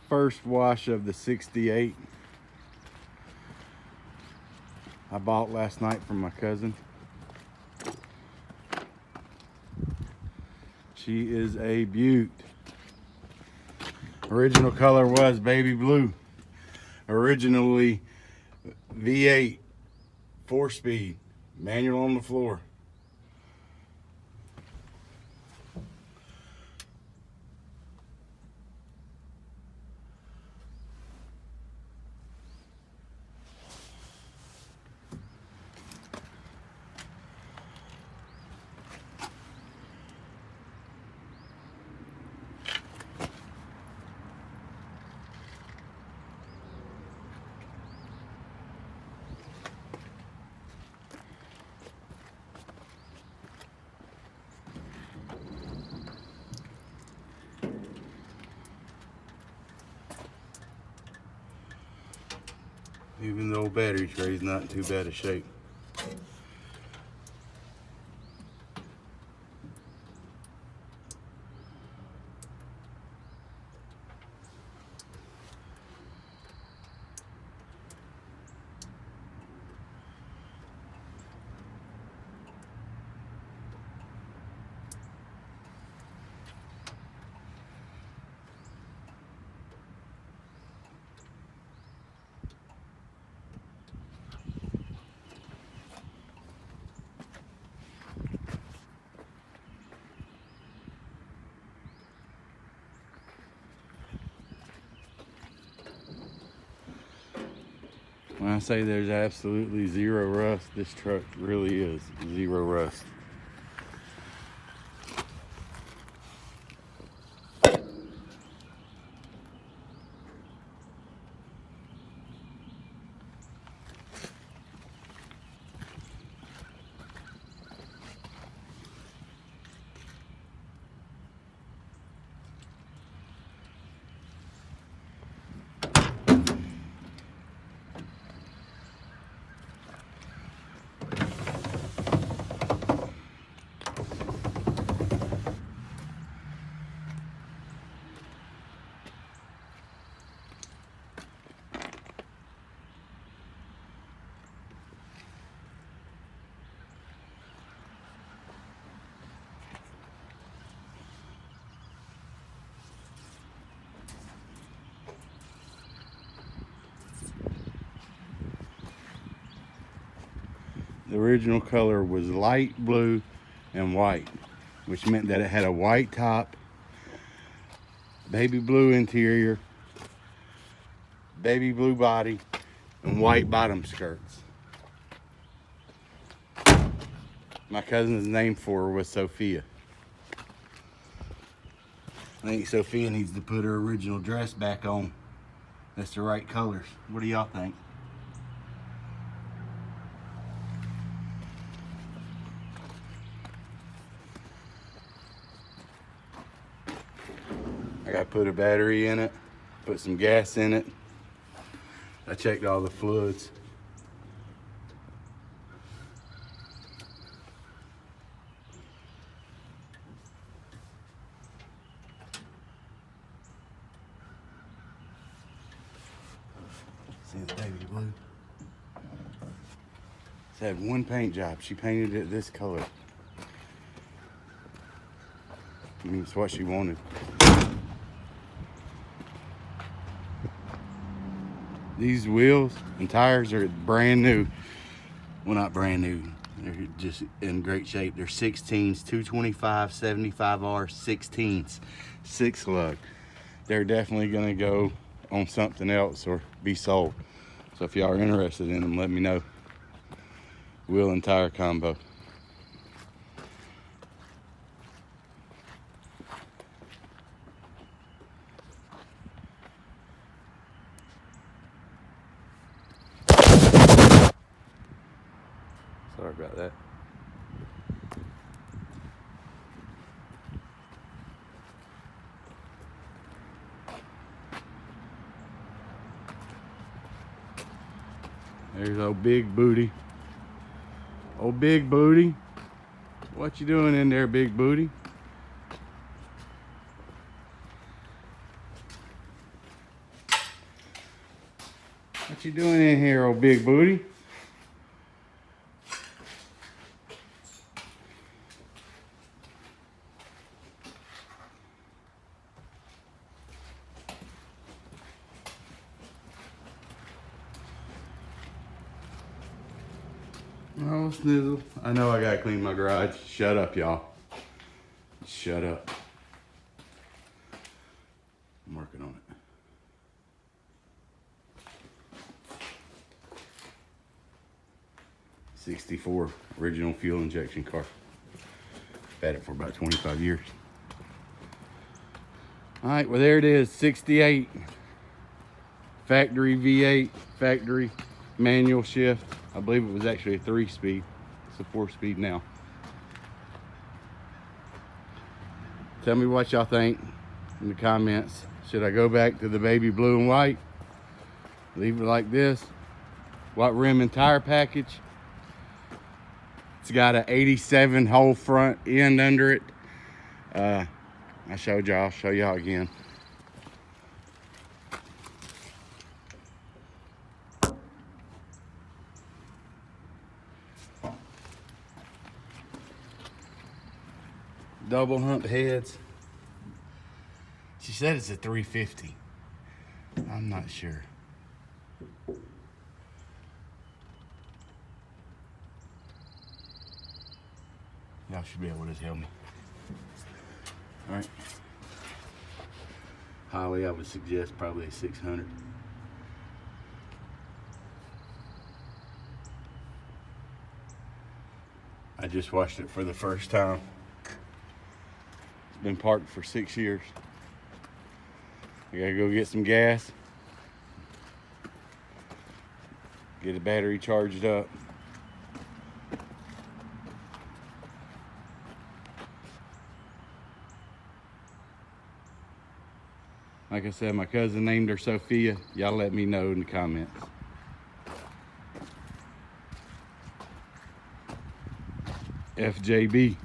First wash of the 68 I bought last night from my cousin. She is a beaut. Original color was baby blue. Originally V8, 4-speed, manual on the floor. Even though battery tray's not in too bad a shape. When I say there's absolutely zero rust, this truck really is zero rust. The original color was light blue and white, which meant that it had a white top, baby blue interior, baby blue body, and white bottom skirts. My cousin's name for her was Sophia. I think Sophia needs to put her original dress back on. That's the right colors. What do y'all think? I gotta put a battery in it, put some gas in it. I checked all the fluids. See the baby blue? It's had one paint job. She painted it this color. I mean, it's what she wanted. These wheels and tires are brand new. Well, not brand new. They're just in great shape. They're 16s, 225, 75R, 16s, 6 lug. They're definitely gonna go on something else or be sold. So if y'all are interested in them, let me know. Wheel and tire combo. Sorry about that. There's old big booty. Old big booty. What you doing in there, big booty? What you doing in here, old big booty? Oh, Snizzle. I know I gotta clean my garage. Shut up, y'all. Shut up. I'm working on it. '64 original fuel injection car. Had it for about 25 years. All right, well there it is, 68. Factory V8, factory manual shift. I believe it was actually a 3-speed. It's a 4-speed now. Tell me what y'all think in the comments. Should I go back to the baby blue and white? Leave it like this? White rim and tire package. It's got a 87 hole front end under it. I showed y'all, I'll show y'all again. Double hump heads. She said it's a 350. I'm not sure. Y'all should be able to tell me. All right. Highway, I would suggest probably a 600. I just washed it for the first time. It's been parked for 6 years. I gotta go get some gas. Get the battery charged up. Like I said, my cousin named her Sophia. Y'all let me know in the comments. FJB.